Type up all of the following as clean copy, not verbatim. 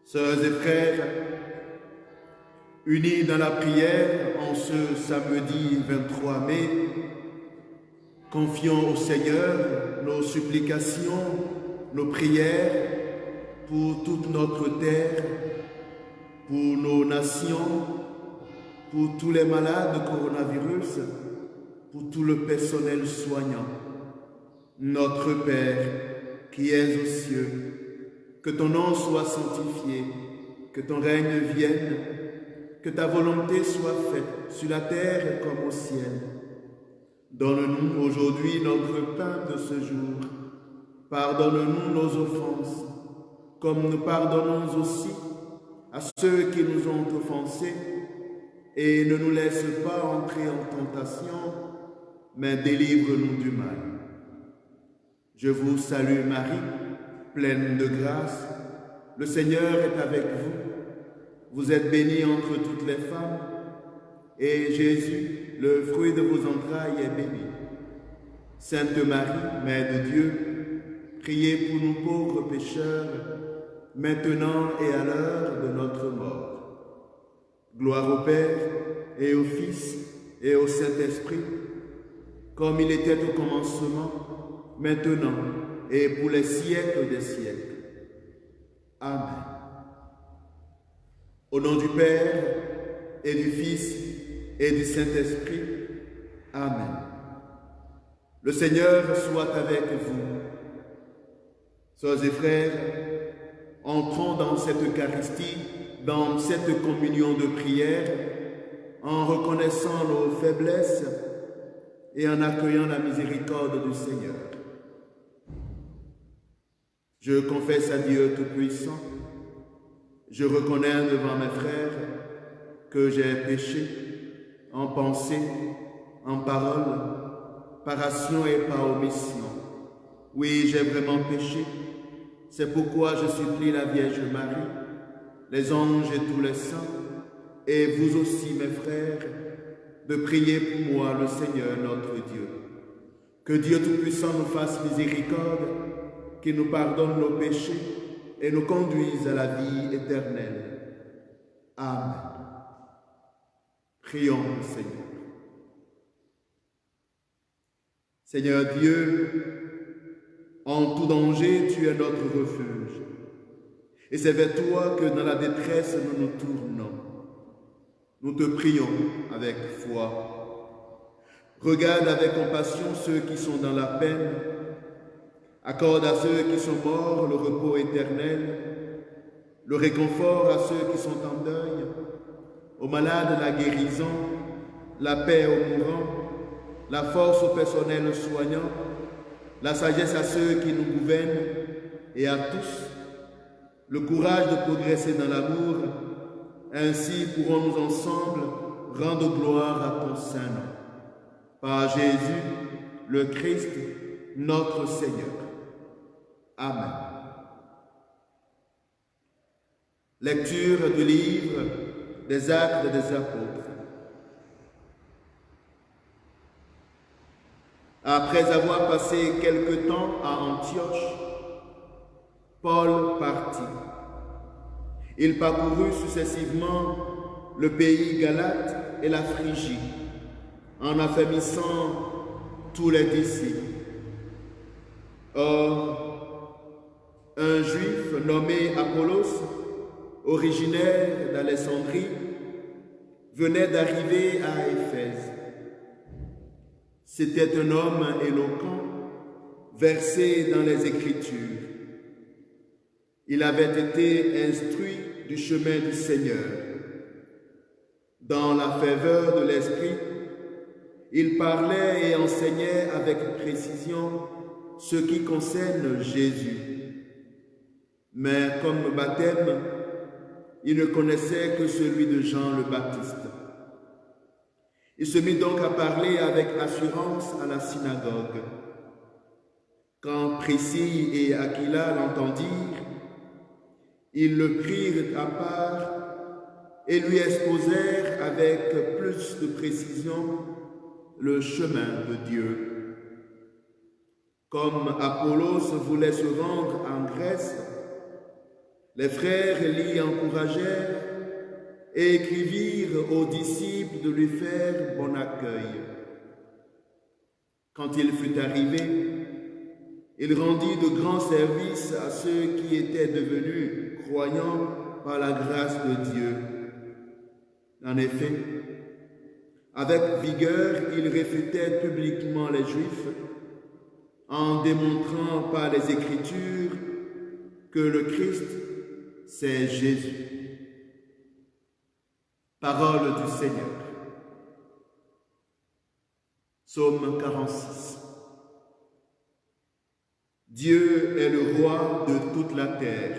Sœurs et frères, unis dans la prière en ce samedi 23 mai, confions au Seigneur nos supplications, nos prières pour toute notre terre, pour nos nations, pour tous les malades de coronavirus, pour tout le personnel soignant. Notre Père, qui es aux cieux, que ton nom soit sanctifié, que ton règne vienne, que ta volonté soit faite sur la terre comme au ciel. Donne-nous aujourd'hui notre pain de ce jour. Pardonne-nous nos offenses, comme nous pardonnons aussi à ceux qui nous ont offensés, et ne nous laisse pas entrer en tentation, mais délivre-nous du mal. Je vous salue Marie, pleine de grâce, le Seigneur est avec vous. Vous êtes bénie entre toutes les femmes, et Jésus, le fruit de vos entrailles, est béni. Sainte Marie, Mère de Dieu, priez pour nous pauvres pécheurs, maintenant et à l'heure de notre mort. Gloire au Père, et au Fils, et au Saint-Esprit, comme il était au commencement, maintenant, et pour les siècles des siècles. Amen. Au nom du Père, et du Fils, et du Saint-Esprit. Amen. Le Seigneur soit avec vous. Sœurs et frères, entrons dans cette Eucharistie, dans cette communion de prière, en reconnaissant nos faiblesses et en accueillant la miséricorde du Seigneur. Je confesse à Dieu Tout-Puissant, je reconnais devant mes frères que j'ai péché en pensée, en parole, par action et par omission. Oui, j'ai vraiment péché. C'est pourquoi je supplie la Vierge Marie, les anges et tous les saints, et vous aussi, mes frères, de prier pour moi, le Seigneur notre Dieu. Que Dieu Tout-Puissant nous fasse miséricorde, qu'il nous pardonne nos péchés et nous conduise à la vie éternelle. Amen. Prions le Seigneur. Seigneur Dieu, en tout danger, tu es notre refuge. Et c'est vers toi que dans la détresse nous nous tournons. Nous te prions avec foi. Regarde avec compassion ceux qui sont dans la peine. Accorde à ceux qui sont morts le repos éternel, le réconfort à ceux qui sont en deuil, aux malades la guérison, la paix aux mourants, la force au personnel soignant, la sagesse à ceux qui nous gouvernent et à tous, le courage de progresser dans l'amour. Ainsi pourrons-nous ensemble rendre gloire à ton saint nom. Par Jésus, le Christ, notre Seigneur. Amen. Lecture du livre des Actes des Apôtres. Après avoir passé quelque temps à Antioche, Paul partit. Il parcourut successivement le pays Galate et la Phrygie, en affermissant tous les disciples. Or, un juif nommé Apollos, originaire d'Alexandrie, venait d'arriver à Éphèse. C'était un homme éloquent, versé dans les Écritures. Il avait été instruit du chemin du Seigneur. Dans la ferveur de l'Esprit, il parlait et enseignait avec précision ce qui concerne Jésus. Mais comme baptême, il ne connaissait que celui de Jean le Baptiste. Il se mit donc à parler avec assurance à la synagogue. Quand Priscille et Aquila l'entendirent, ils le prirent à part et lui exposèrent avec plus de précision le chemin de Dieu. Comme Apollos voulait se rendre en Grèce, Les frères l'y encouragèrent et écrivirent aux disciples de lui faire bon accueil. Quand il fut arrivé, il rendit de grands services à ceux qui étaient devenus croyants par la grâce de Dieu. En effet, avec vigueur, il réfutait publiquement les Juifs en démontrant par les Écritures que le Christ, c'est Jésus. Parole du Seigneur. Psaume 46. Dieu est le roi de toute la terre.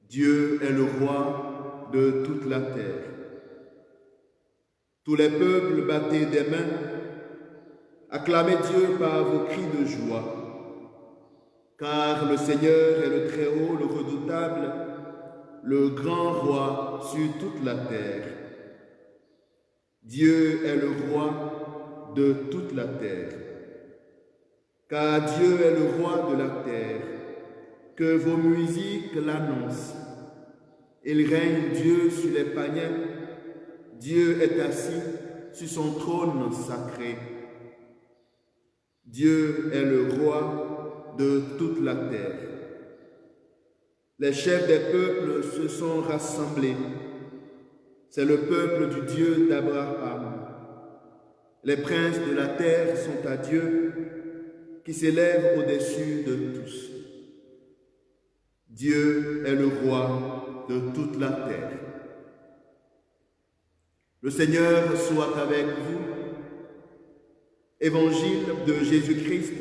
Dieu est le roi de toute la terre. Tous les peuples battez des mains, acclamez Dieu par vos cris de joie. Car le Seigneur est le Très-Haut, le Redoutable, le grand roi sur toute la terre. Dieu est le roi de toute la terre. Car Dieu est le roi de la terre, que vos musiques l'annoncent. Il règne Dieu sur les païens, Dieu est assis sur son trône sacré. Dieu est le roi de toute la terre. Les chefs des peuples se sont rassemblés. C'est le peuple du Dieu d'Abraham. Les princes de la terre sont à Dieu, qui s'élève au-dessus de tous. Dieu est le roi de toute la terre. Le Seigneur soit avec vous. Évangile de Jésus-Christ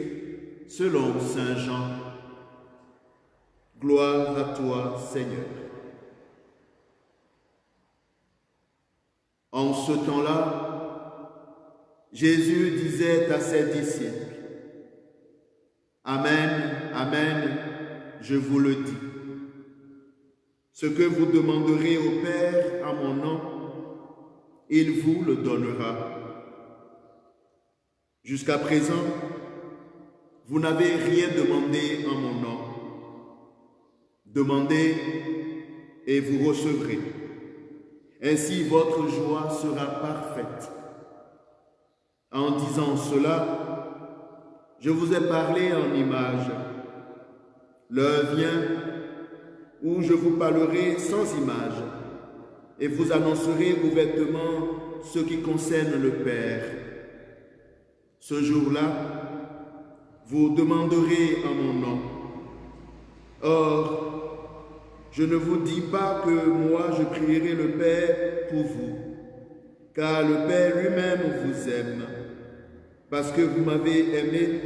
selon saint Jean. Gloire à toi, Seigneur. En ce temps-là, Jésus disait à ses disciples, « Amen, Amen, je vous le dis. Ce que vous demanderez au Père en mon nom, il vous le donnera. Jusqu'à présent, vous n'avez rien demandé en mon nom. Demandez et vous recevrez. Ainsi votre joie sera parfaite. » En disant cela, je vous ai parlé en image. L'heure vient où je vous parlerai sans image et vous annoncerai ouvertement ce qui concerne le Père. Ce jour-là, vous demanderez en mon nom. Or, je ne vous dis pas que moi je prierai le Père pour vous, car le Père lui-même vous aime, parce que vous m'avez aimé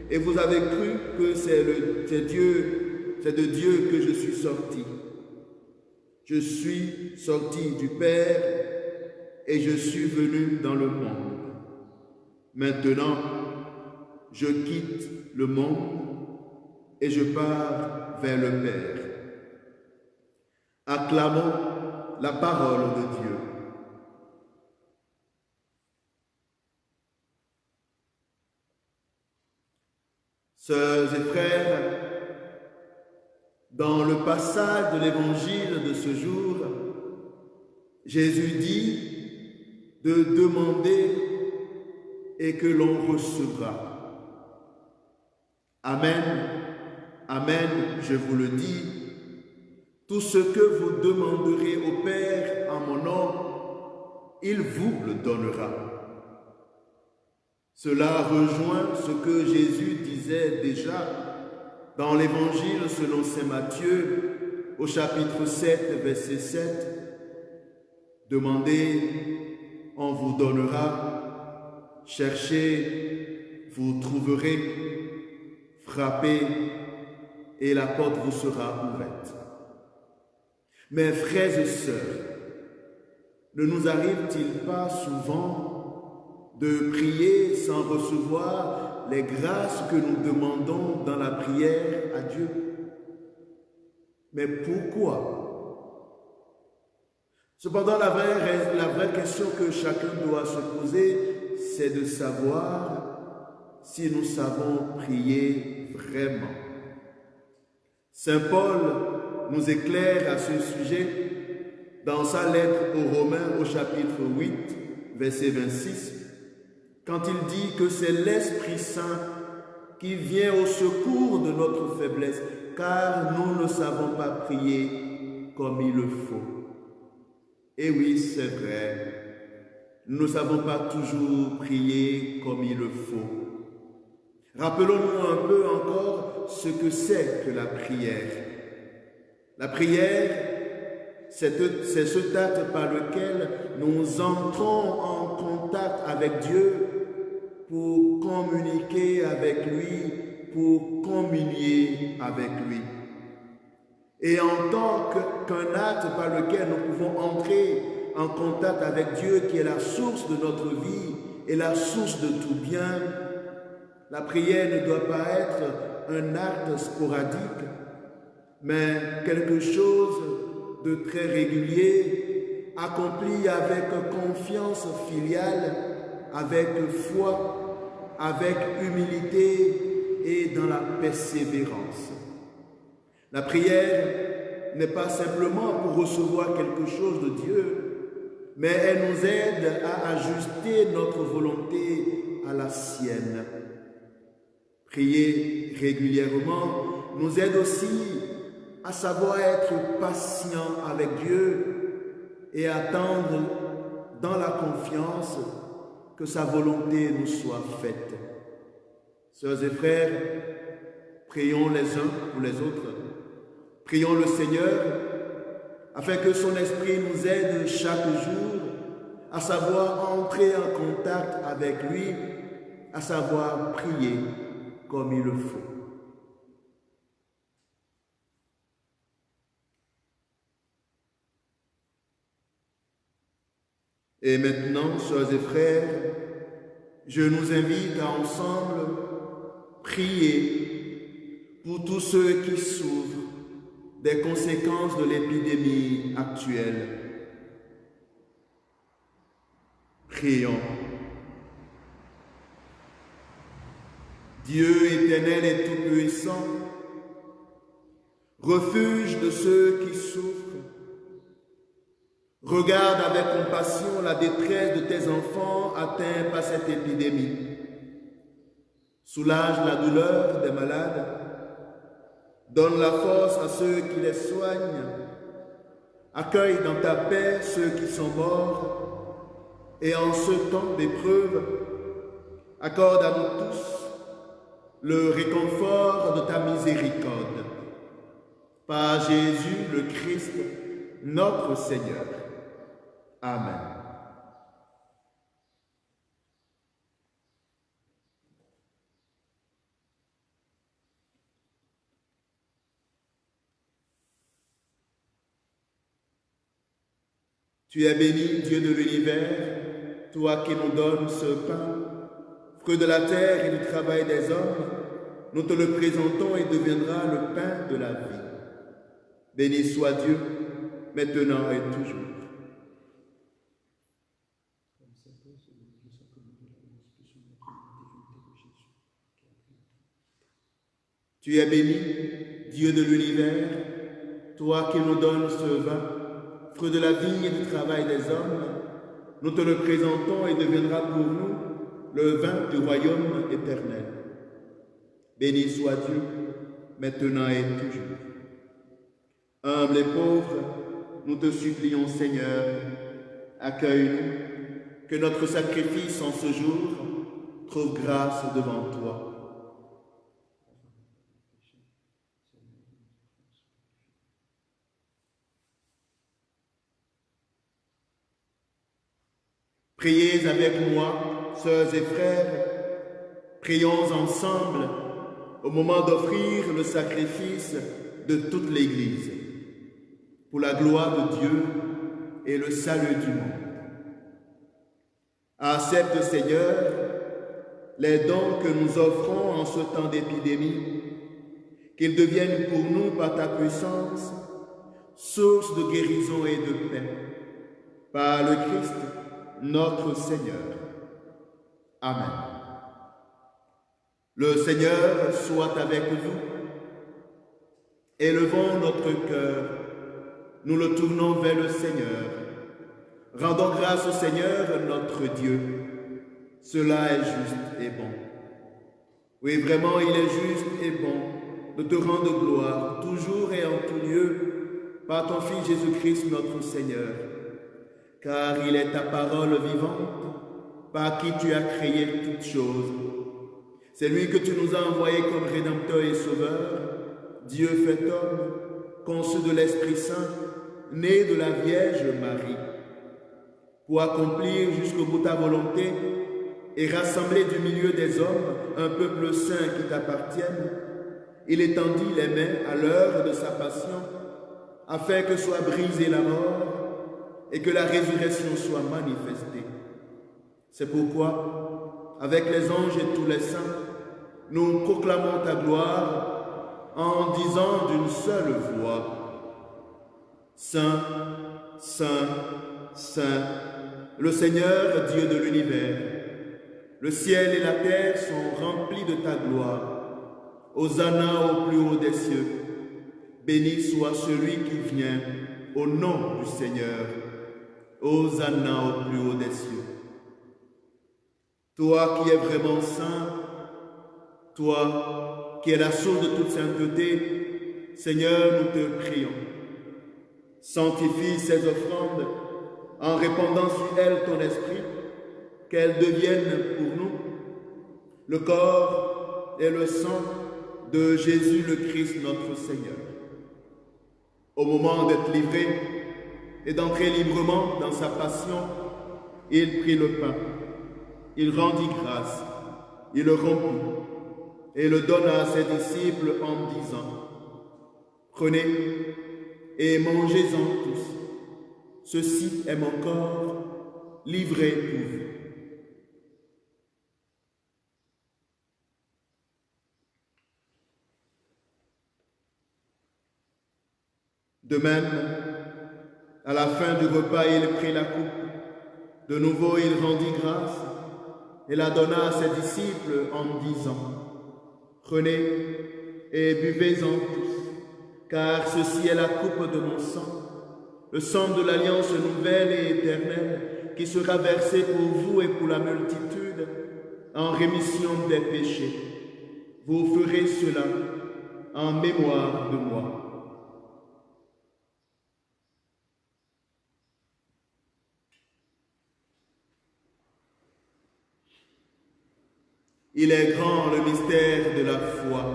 et vous avez cru que c'est de Dieu que je suis sorti. Je suis sorti du Père et je suis venu dans le monde. Maintenant, je quitte le monde et je pars vers le Père. Acclamons la parole de Dieu. Sœurs et frères, dans le passage de l'évangile de ce jour, Jésus dit de demander et que l'on recevra. Amen, Amen, je vous le dis, tout ce que vous demanderez au Père en mon nom, il vous le donnera. Cela rejoint ce que Jésus disait déjà dans l'Évangile selon saint Matthieu, au chapitre 7, verset 7. Demandez, on vous donnera. Cherchez, vous trouverez. Frappez, et la porte vous sera ouverte. Mes frères et sœurs, ne nous arrive-t-il pas souvent de prier sans recevoir les grâces que nous demandons dans la prière à Dieu? Mais pourquoi? Cependant, la vraie question que chacun doit se poser, c'est de savoir si nous savons prier vraiment. Saint Paul nous éclaire à ce sujet dans sa lettre aux Romains au chapitre 8, verset 26, quand il dit que c'est l'Esprit Saint qui vient au secours de notre faiblesse, car nous ne savons pas prier comme il le faut. Et oui, c'est vrai, nous ne savons pas toujours prier comme il le faut. Rappelons-nous un peu encore ce que c'est que la prière. La prière, c'est cet acte par lequel nous entrons en contact avec Dieu pour communiquer avec lui, pour communier avec lui. Et en tant qu'un acte par lequel nous pouvons entrer en contact avec Dieu, qui est la source de notre vie et la source de tout bien, la prière ne doit pas être un acte sporadique, mais quelque chose de très régulier, accompli avec confiance filiale, avec foi, avec humilité et dans la persévérance. La prière n'est pas simplement pour recevoir quelque chose de Dieu, mais elle nous aide à ajuster notre volonté à la sienne. Prier régulièrement nous aide aussi à savoir être patient avec Dieu et attendre dans la confiance que sa volonté nous soit faite. Sœurs et frères, prions les uns pour les autres. Prions le Seigneur afin que son esprit nous aide chaque jour à savoir entrer en contact avec lui, à savoir prier comme il le faut. Et maintenant, sœurs et frères, je nous invite à ensemble prier pour tous ceux qui souffrent des conséquences de l'épidémie actuelle. Prions. Dieu éternel et tout-puissant, refuge de ceux qui souffrent, regarde avec compassion la détresse de tes enfants atteints par cette épidémie. Soulage la douleur des malades, donne la force à ceux qui les soignent, accueille dans ta paix ceux qui sont morts, et en ce temps d'épreuve, accorde à nous tous le réconfort de ta miséricorde. Par Jésus le Christ, notre Seigneur. Amen. Tu es béni, Dieu de l'univers, toi qui nous donnes ce pain, fruit de la terre et du travail des hommes, nous te le présentons et deviendra le pain de la vie. Béni soit Dieu, maintenant et toujours. Tu es béni, Dieu de l'univers, toi qui nous donnes ce vin, fruit de la vie et du travail des hommes, nous te le présentons et deviendra pour nous le vin du royaume éternel. Béni soit Dieu, maintenant et toujours. Humbles et pauvres, nous te supplions, Seigneur, accueille-nous, que notre sacrifice en ce jour trouve grâce devant toi. Priez avec moi, sœurs et frères, prions ensemble au moment d'offrir le sacrifice de toute l'Église, pour la gloire de Dieu et le salut du monde. Accepte, Seigneur, les dons que nous offrons en ce temps d'épidémie, qu'ils deviennent pour nous, par ta puissance, source de guérison et de paix. Par le Christ, notre Seigneur. Amen. Le Seigneur soit avec vous. Élevons notre cœur, nous le tournons vers le Seigneur. Rendons grâce au Seigneur, notre Dieu. Cela est juste et bon. Oui, vraiment, il est juste et bon de te rendre gloire, toujours et en tout lieu, par ton Fils Jésus-Christ, notre Seigneur. Car il est ta parole vivante, par qui tu as créé toutes choses. C'est lui que tu nous as envoyé comme Rédempteur et Sauveur, Dieu fait homme, conçu de l'Esprit Saint, né de la Vierge Marie, pour accomplir jusqu'au bout ta volonté et rassembler du milieu des hommes un peuple saint qui t'appartienne. Il étendit les mains à l'heure de sa passion, afin que soit brisée la mort et que la résurrection soit manifestée. C'est pourquoi, avec les anges et tous les saints, nous proclamons ta gloire en disant d'une seule voix: Saint, Saint, Saint, le Seigneur Dieu de l'univers. Le ciel et la terre sont remplis de ta gloire. Hosanna au plus haut des cieux. Béni soit celui qui vient au nom du Seigneur. Hosanna au plus haut des cieux. Toi qui es vraiment saint, toi qui es la source de toute sainteté, Seigneur, nous te prions. Sanctifie ces offrandes en répandant sur elles ton esprit, qu'elles deviennent pour nous le corps et le sang de Jésus le Christ notre Seigneur. Au moment d'être livré et d'entrer librement dans sa passion, il prit le pain, il rendit grâce, il le rompit et le donna à ses disciples en disant: Prenez et mangez-en tous. Ceci est mon corps livré pour vous. De même, à la fin du repas, il prit la coupe. De nouveau, il rendit grâce et la donna à ses disciples en disant: Prenez et buvez-en tous, car ceci est la coupe de mon sang, le sang de l'alliance nouvelle et éternelle, qui sera versé pour vous et pour la multitude en rémission des péchés. Vous ferez cela en mémoire de moi. Il est grand le mystère de la foi.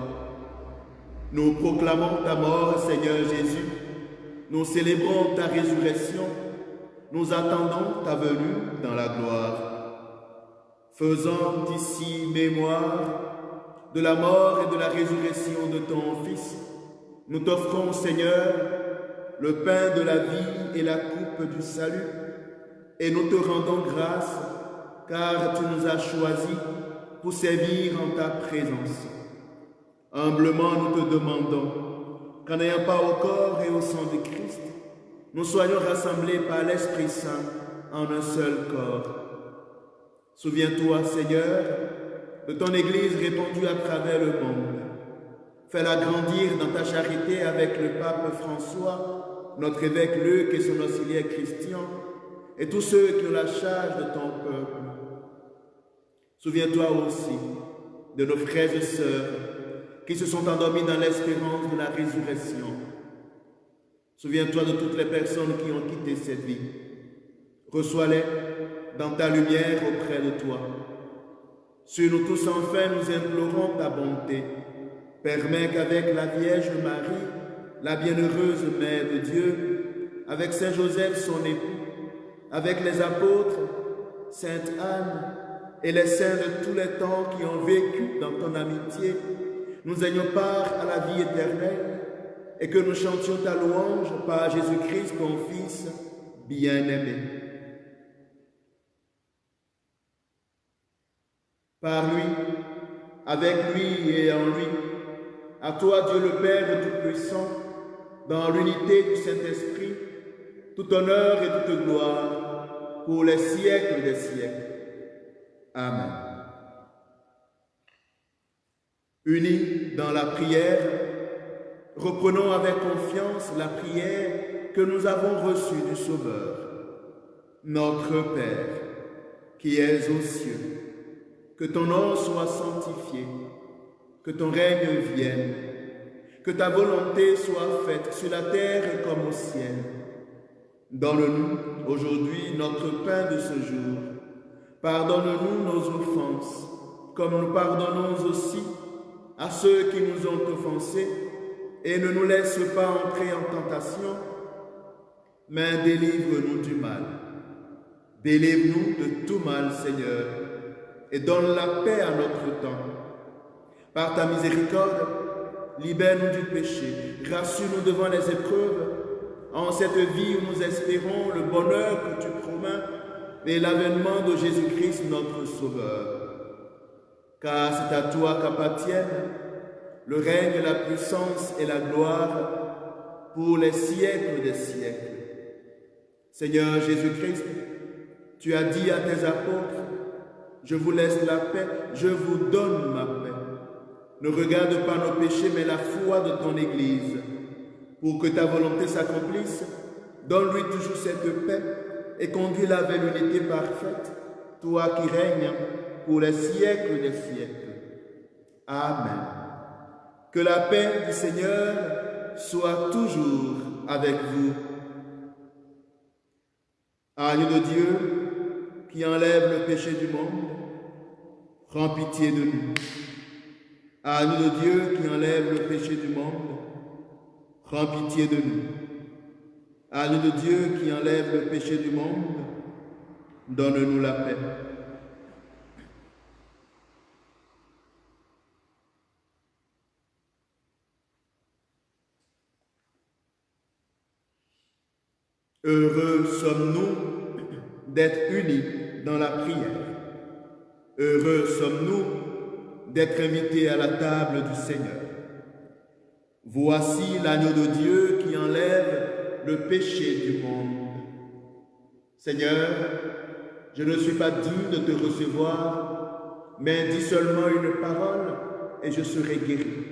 Nous proclamons ta mort, Seigneur Jésus. Nous célébrons ta résurrection. Nous attendons ta venue dans la gloire. Faisant ici mémoire de la mort et de la résurrection de ton Fils, nous t'offrons, Seigneur, le pain de la vie et la coupe du salut, et nous te rendons grâce, car tu nous as choisis pour servir en ta présence. Humblement, nous te demandons qu'en n'ayant pas au corps et au sang de Christ, nous soyons rassemblés par l'Esprit Saint en un seul corps. Souviens-toi, Seigneur, de ton Église répandue à travers le monde. Fais-la grandir dans ta charité avec le pape François, notre évêque Luc et son auxiliaire Christian, et tous ceux qui ont la charge de ton peuple. Souviens-toi aussi de nos frères et sœurs qui se sont endormis dans l'espérance de la résurrection. Souviens-toi de toutes les personnes qui ont quitté cette vie. Reçois-les dans ta lumière auprès de toi. Sur nous tous enfin, nous implorons ta bonté. Permets qu'avec la Vierge Marie, la bienheureuse Mère de Dieu, avec Saint Joseph son époux, avec les apôtres, Sainte Anne, et les saints de tous les temps qui ont vécu dans ton amitié, nous ayons part à la vie éternelle et que nous chantions ta louange par Jésus-Christ, ton Fils bien-aimé. Par lui, avec lui et en lui, à toi Dieu le Père Tout-Puissant, dans l'unité du Saint-Esprit, tout honneur et toute gloire pour les siècles des siècles. Amen. Unis dans la prière, reprenons avec confiance la prière que nous avons reçue du Sauveur. Notre Père, qui es aux cieux, que ton nom soit sanctifié, que ton règne vienne, que ta volonté soit faite sur la terre comme au ciel. Donne-nous aujourd'hui notre pain de ce jour. Pardonne-nous nos offenses, comme nous pardonnons aussi à ceux qui nous ont offensés, et ne nous laisse pas entrer en tentation, mais délivre-nous du mal. Délivre-nous de tout mal, Seigneur, et donne la paix à notre temps. Par ta miséricorde, libère-nous du péché, rassure-nous devant les épreuves, en cette vie où nous espérons le bonheur que tu promets et l'avènement de Jésus-Christ, notre Sauveur. Car c'est à toi qu'appartiennent le règne, la puissance et la gloire pour les siècles des siècles. Seigneur Jésus-Christ, tu as dit à tes apôtres, je vous laisse la paix, je vous donne ma paix. Ne regarde pas nos péchés, mais la foi de ton Église. Pour que ta volonté s'accomplisse, donne-lui toujours cette paix et conduis-la vers l'unité parfaite, toi qui règnes pour les siècles des siècles. Amen. Que la paix du Seigneur soit toujours avec vous. Agneau de Dieu, qui enlève le péché du monde, prends pitié de nous. Agneau de Dieu, qui enlève le péché du monde, prends pitié de nous. Agneau de Dieu, qui enlève le péché du monde, donne-nous la paix. Heureux sommes-nous d'être unis dans la prière. Heureux sommes-nous d'être invités à la table du Seigneur. Voici l'agneau de Dieu qui enlève le péché du monde. Seigneur, je ne suis pas digne de te recevoir, mais dis seulement une parole et je serai guéri.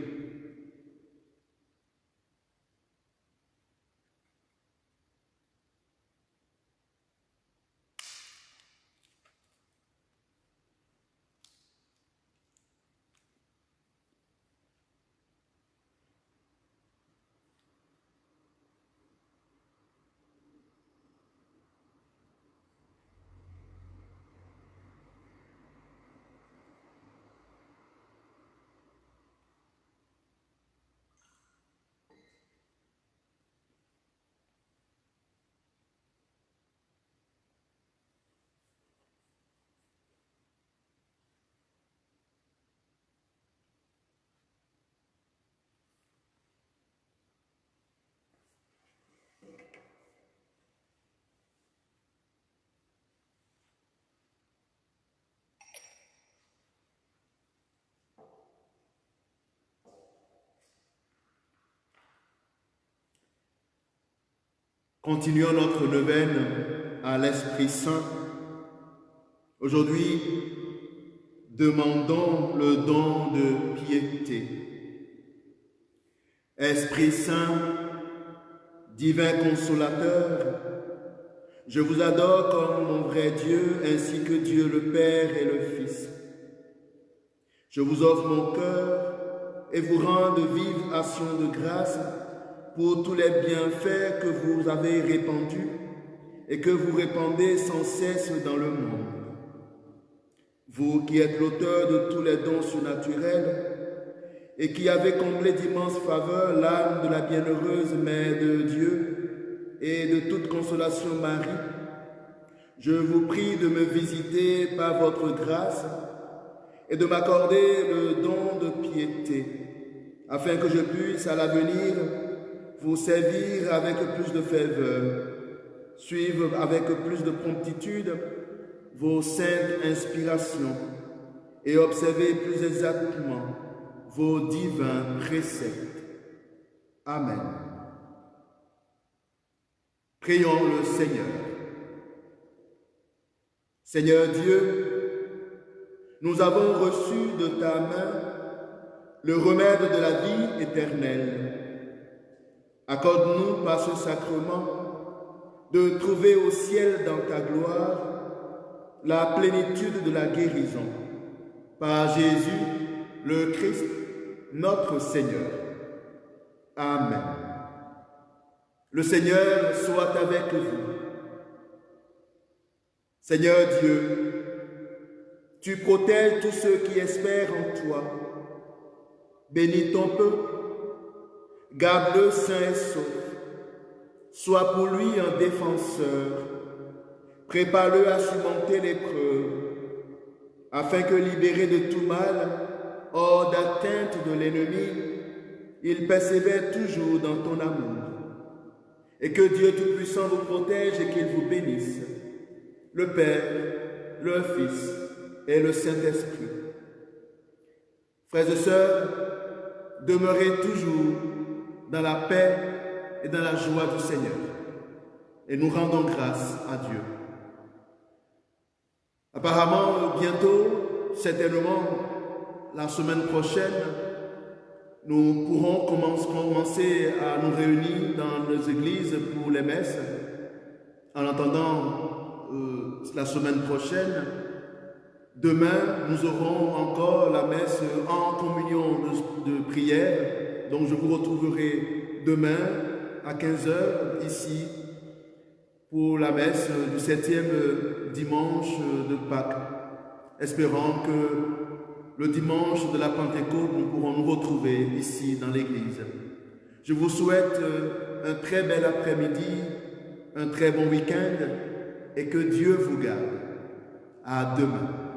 Continuons notre neuvaine à l'Esprit Saint. Aujourd'hui, demandons le don de piété. Esprit Saint, divin consolateur, je vous adore comme mon vrai Dieu, ainsi que Dieu le Père et le Fils. Je vous offre mon cœur et vous rends de vives actions de grâce pour tous les bienfaits que vous avez répandus et que vous répandez sans cesse dans le monde. Vous qui êtes l'auteur de tous les dons surnaturels et qui avez comblé d'immenses faveurs l'âme de la bienheureuse Mère de Dieu et de toute consolation Marie, je vous prie de me visiter par votre grâce et de m'accorder le don de piété, afin que je puisse à l'avenir vous servir avec plus de ferveur, suivre avec plus de promptitude vos saintes inspirations et observer plus exactement vos divins préceptes. Amen. Prions le Seigneur. Seigneur Dieu, nous avons reçu de ta main le remède de la vie éternelle. Accorde-nous par ce sacrement de trouver au ciel dans ta gloire la plénitude de la guérison. Par Jésus, le Christ, notre Seigneur. Amen. Le Seigneur soit avec vous. Seigneur Dieu, tu protèges tous ceux qui espèrent en toi. Bénis ton peuple, garde-le sain et sauf. Sois pour lui un défenseur. Prépare-le à surmonter l'épreuve, afin que, libéré de tout mal, hors d'atteinte de l'ennemi, il persévère toujours dans ton amour. Et que Dieu Tout-Puissant vous protège et qu'il vous bénisse, le Père, le Fils et le Saint-Esprit. Frères et sœurs, demeurez toujours dans la paix et dans la joie du Seigneur. Et nous rendons grâce à Dieu. Apparemment, bientôt, certainement, la semaine prochaine, nous pourrons commencer à nous réunir dans nos églises pour les messes. En attendant la semaine prochaine, demain, nous aurons encore la messe en communion de prière. Donc, je vous retrouverai demain à 15 h ici pour la messe du 7e dimanche de Pâques, espérant que le dimanche de la Pentecôte, nous pourrons nous retrouver ici dans l'église. Je vous souhaite un très bel après-midi, un très bon week-end et que Dieu vous garde. À demain.